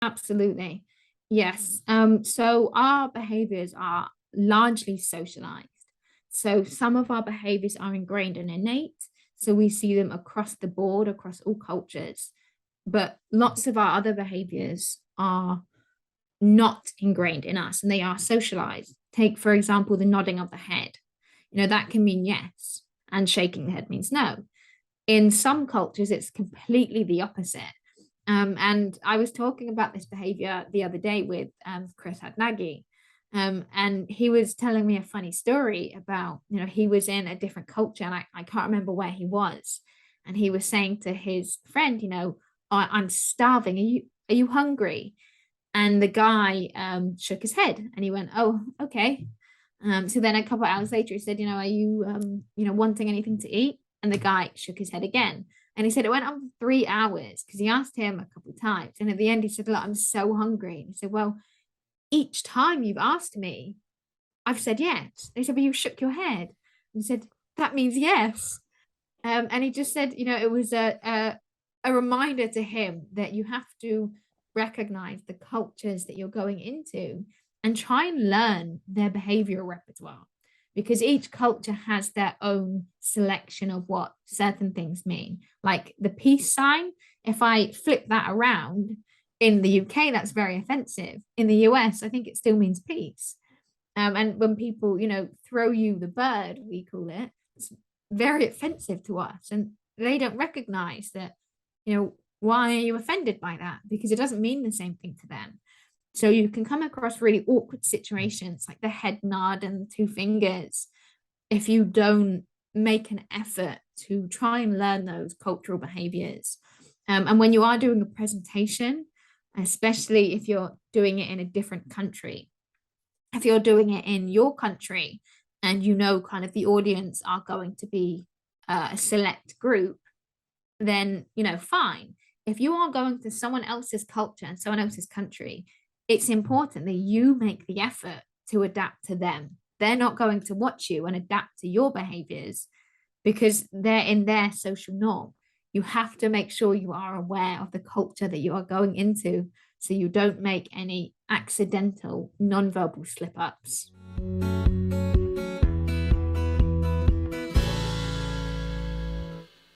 Absolutely. Yes. So our behaviors are largely socialized. So some of our behaviors are ingrained and innate. So we see them across the board, across all cultures. But lots of our other behaviors are not ingrained in us and they are socialized. Take, for example, the nodding of the head. That can mean yes, and shaking the head means no. In some cultures, it's completely the opposite. And I was talking about this behavior the other day with Chris Hadnagi. And he was telling me a funny story about, he was in a different culture and I can't remember where he was. And he was saying to his friend, I'm starving. Are you hungry? And the guy shook his head and he went, oh, okay. So then a couple of hours later, he said, are you, wanting anything to eat? And the guy shook his head again. And he said it went on for 3 hours because he asked him a couple of times. And at the end, he said, look, I'm so hungry. And he said, well, each time you've asked me, I've said yes. They said, but you shook your head. And he said, that means yes. And he just said, it was a reminder to him that you have to recognize the cultures that you're going into and try and learn their behavioral repertoire because each culture has their own selection of what certain things mean. Like the peace sign, if I flip that around in the UK, that's very offensive. In the US, I think it still means peace. And when people, throw you the bird, we call it, it's very offensive to us. And they don't recognize that, why are you offended by that? Because it doesn't mean the same thing to them. So you can come across really awkward situations like the head nod and two fingers if you don't make an effort to try and learn those cultural behaviors. And when you are doing a presentation, especially if you're doing it in a different country, if you're doing it in your country and kind of the audience are going to be a select group, then fine. If you are going to someone else's culture and someone else's country, it's important that you make the effort to adapt to them. They're not going to watch you and adapt to your behaviors because they're in their social norm. You have to make sure you are aware of the culture that you are going into so you don't make any accidental nonverbal slip ups.